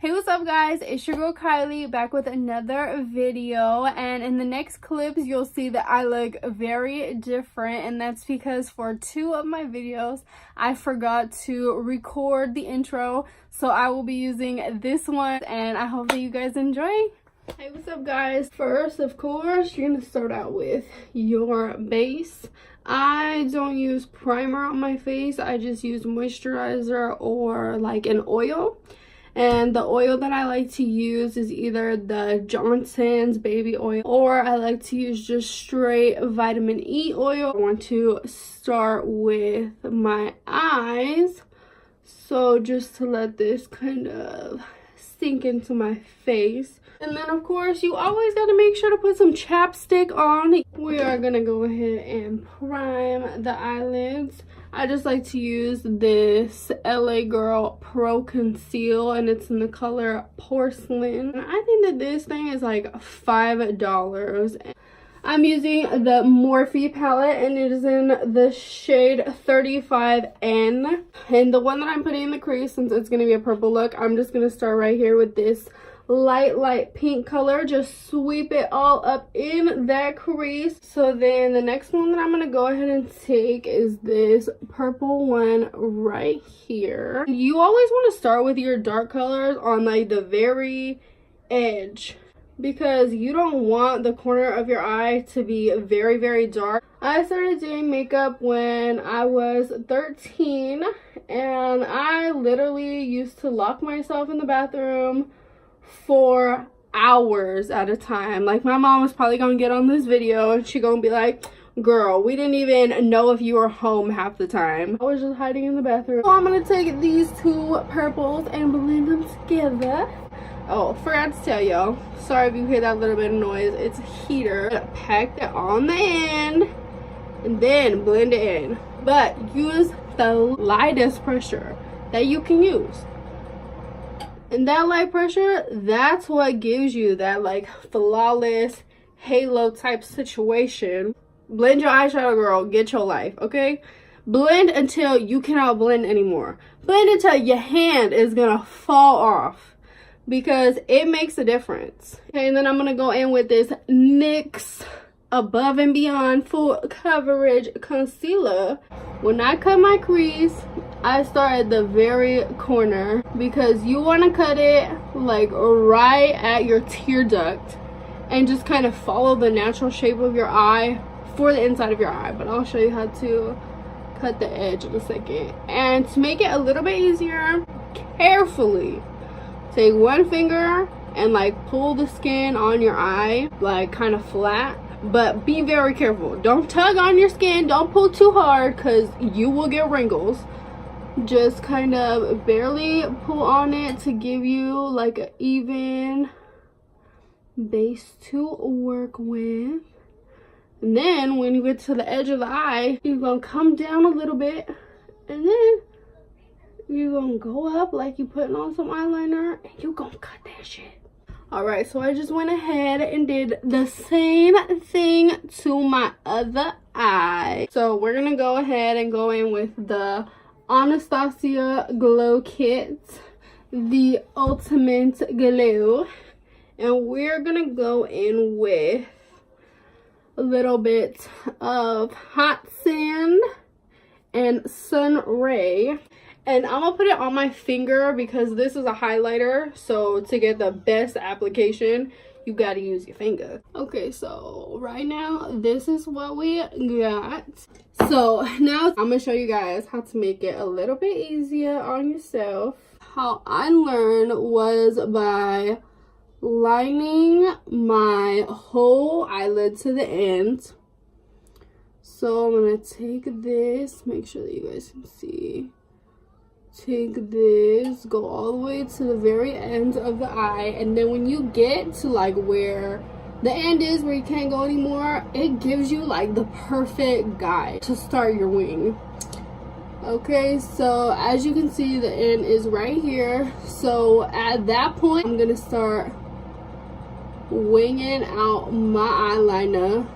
Hey, what's up guys, it's your girl Kylie back with another video, and in the next clips you'll see that I look very different, and that's because for 2 of my videos I forgot to record the intro, so I will be using this one and I hope that you guys enjoy. Hey, what's up guys? First, of course, you're gonna start out with your base. I don't use primer on my face, I just use moisturizer or like an oil. And the oil that I like to use is either the Johnson's baby oil, or I like to use just straight vitamin E oil. I want to start with my eyes, so just to let this kind of sink into my face. And then of course you always got to make sure to put some chapstick on. We are gonna go ahead and prime the eyelids. I just like to use this LA Girl Pro Conceal, and it's in the color Porcelain. I think that this thing is like $5. I'm using the Morphe palette, and it is in the shade 35N. And the one that I'm putting in the crease, since it's going to be a purple look, I'm just going to start right here with this light pink color. Just sweep it all up in that crease. So then the next one that I'm going to go ahead and take is this purple one right here. You always want to start with your dark colors on like the very edge, because you don't want the corner of your eye to be very dark. I started doing makeup when I was 13, and I literally used to lock myself in the bathroom for hours at a time. Like, my mom was probably gonna get on this video and she gonna be like, girl, we didn't even know if you were home half the time. I was just hiding in the bathroom. So I'm gonna take these 2 purples and blend them together. Oh, forgot to tell y'all, sorry if you hear that little bit of noise, it's a heater. Pack it on the end and then blend it in, but use the lightest pressure that you can use. And that light pressure, that's what gives you that like flawless halo type situation. Blend your eyeshadow, girl, get your life, okay? Blend until you cannot blend anymore. Blend until your hand is gonna fall off, because it makes a difference. Okay, and then I'm gonna go in with this NYX Above and Beyond Full Coverage Concealer. When I cut my crease, I start at the very corner, because you want to cut it like right at your tear duct and just kind of follow the natural shape of your eye for the inside of your eye. But I'll show you how to cut the edge in a second. And to make it a little bit easier, carefully take one finger and like pull the skin on your eye like kind of flat, but be very careful. Don't tug on your skin, don't pull too hard, because you will get wrinkles. Just kind of barely pull on it to give you like an even base to work with. And then when you get to the edge of the eye, you're gonna come down a little bit, and then you're gonna go up like you putting on some eyeliner, and you're gonna cut that shit. Alright, so I just went ahead and did the same thing to my other eye. So we're gonna go ahead and go in with the Anastasia Glow Kit, the Ultimate Glow, and we're gonna go in with a little bit of Hot Sand and Sun Ray. And I'm gonna put it on my finger because this is a highlighter, so to get the best application you gotta use your finger. Okay, so right now this is what we got. So now I'm gonna show you guys how to make it a little bit easier on yourself. How I learned was by lining my whole eyelid to the end. So I'm gonna take this, make sure that you guys can see. Take this, go all the way to the very end of the eye, and then when you get to like where the end is, where you can't go anymore, it gives you like the perfect guide to start your wing. Okay, so as you can see, the end is right here. So at that point, I'm gonna start winging out my eyeliner.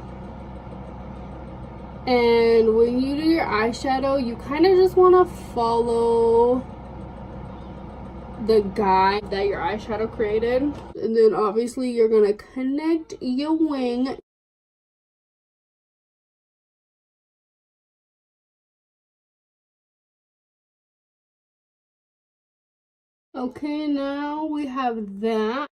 And when you do your eyeshadow, you kind of just want to follow the guide that your eyeshadow created. And then obviously you're gonna connect your wing. Okay, now we have that.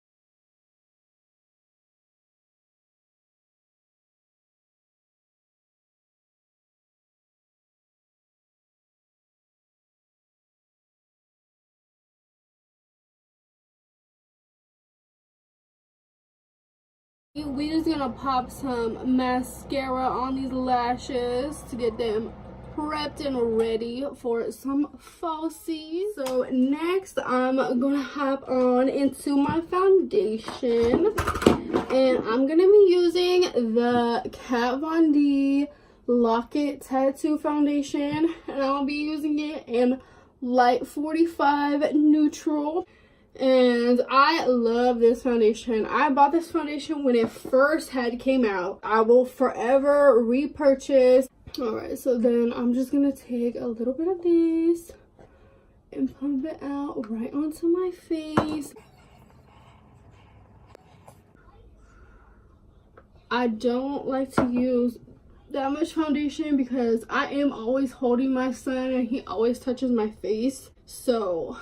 We just gonna pop some mascara on these lashes to get them prepped and ready for some falsies. So next I'm gonna hop on into my foundation, and I'm gonna be using the Kat Von D Locket Tattoo Foundation, and I'll be using it in light 45 neutral. And I love this foundation. I bought this foundation when it first came out. I will forever repurchase. Alright, so then I'm just gonna take a little bit of this and pump it out right onto my face. I don't like to use that much foundation because I am always holding my son and he always touches my face. So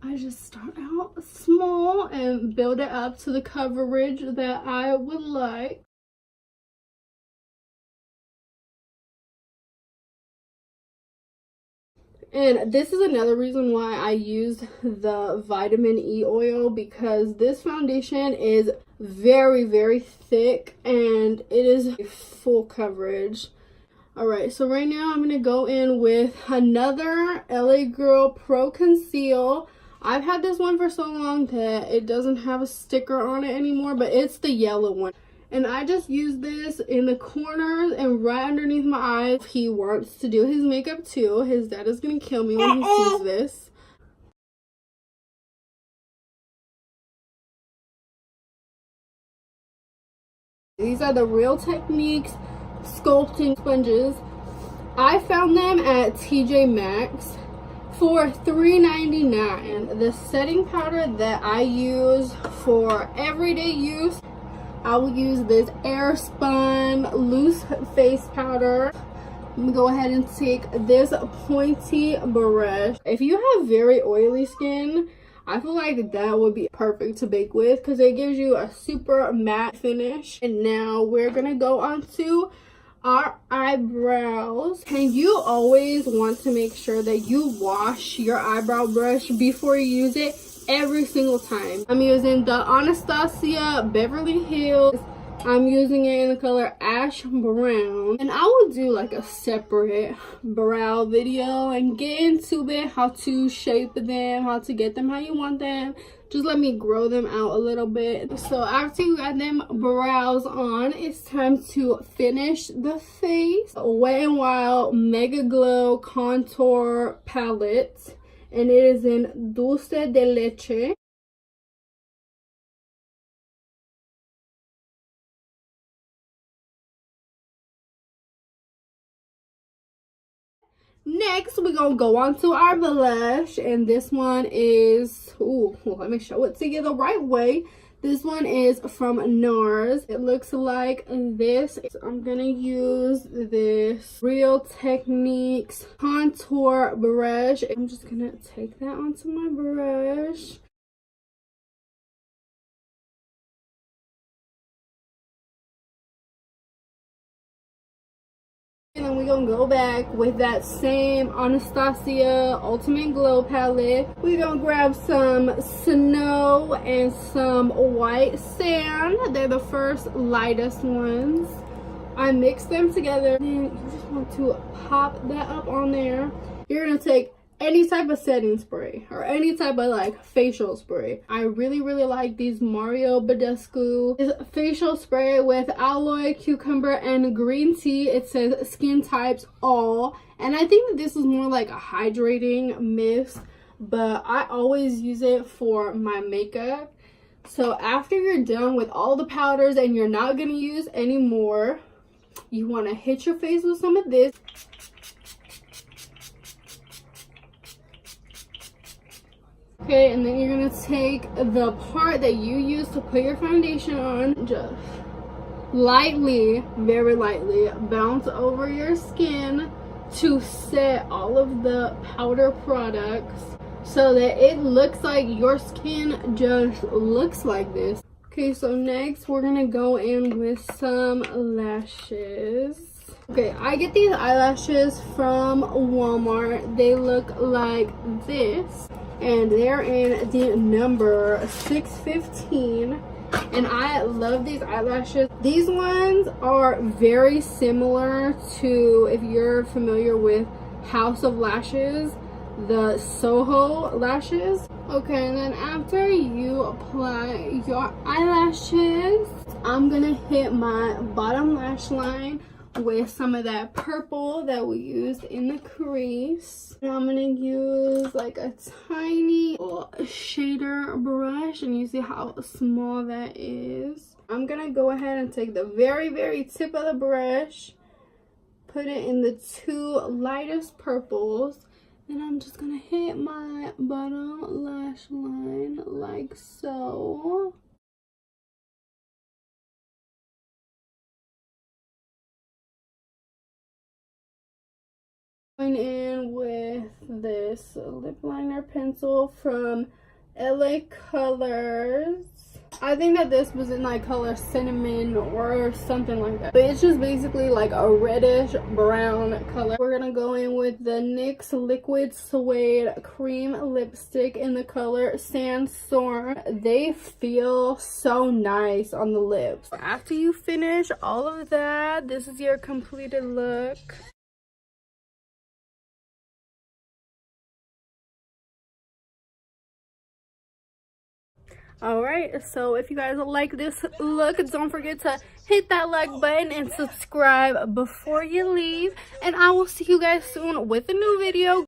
I just start out small and build it up to the coverage that I would like. And this is another reason why I use the vitamin E oil, because this foundation is very, very thick and it is full coverage. Alright, so right now I'm going to go in with another LA Girl Pro Conceal. I've had this one for so long that it doesn't have a sticker on it anymore, but it's the yellow one. And I just use this in the corners and right underneath my eyes. He wants to do his makeup too. His dad is going to kill me when he sees this. These are the Real Techniques sculpting sponges. I found them at TJ Maxx for $3.99. The setting powder that I use for everyday use, I will use this Airspun loose face powder. I'm gonna go ahead and take this pointy brush. If you have very oily skin, I feel like that would be perfect to bake with because it gives you a super matte finish. And now we're gonna go on to our eyebrows, and you always want to make sure that you wash your eyebrow brush before you use it every single time. I'm using the Anastasia Beverly Hills. I'm using it in the color Ash Brown, and I will do like a separate brow video and get into it, how to shape them, how to get them how you want them. Just let me grow them out a little bit. So after you got them brows on, it's time to finish the face. Wet n Wild Mega Glow Contour Palette, and it is in Dulce de Leche. Next, we're gonna go on to our blush, and this one is, ooh, let me show it to you the right way. This one is from Nars. It looks like this. So I'm gonna use this Real Techniques contour brush. I'm just gonna take that onto my brush. And then we're gonna go back with that same Anastasia Ultimate Glow palette. We're gonna grab some snow and some white sand. They're the first lightest ones. I mix them together, and you just want to pop that up on there. You're gonna take any type of setting spray or any type of like facial spray. I really like these Mario Badescu. This facial spray with aloe, cucumber, and green tea. It says skin types all, and I think that this is more like a hydrating mist, but I always use it for my makeup. So after you're done with all the powders and you're not gonna use any more, you want to hit your face with some of this. Okay, and then you're gonna take the part that you use to put your foundation on, just lightly, very lightly, bounce over your skin to set all of the powder products so that it looks like your skin just looks like this. Okay, so next we're gonna go in with some lashes. Okay, I get these eyelashes from Walmart. They look like this, and they're in the number 615. And I love these eyelashes. These ones are very similar to, if you're familiar with House of Lashes, the Soho lashes. Okay, and then after you apply your eyelashes, I'm gonna hit my bottom lash line with some of that purple that we used in the crease. And I'm gonna use like a tiny shader brush, and you see how small that is. I'm gonna go ahead and take the very tip of the brush, put it in the two lightest purples, and I'm just gonna hit my bottom lash line like so. Going in with this lip liner pencil from LA Colors. I think that this was in like color cinnamon or something like that, but it's just basically like a reddish brown color. We're gonna go in with the NYX liquid suede cream lipstick in the color Sandstorm. They feel so nice on the lips. After you finish all of that, this is your completed look. Alright, so if you guys like this look, don't forget to hit that like button and subscribe before you leave. And I will see you guys soon with a new video.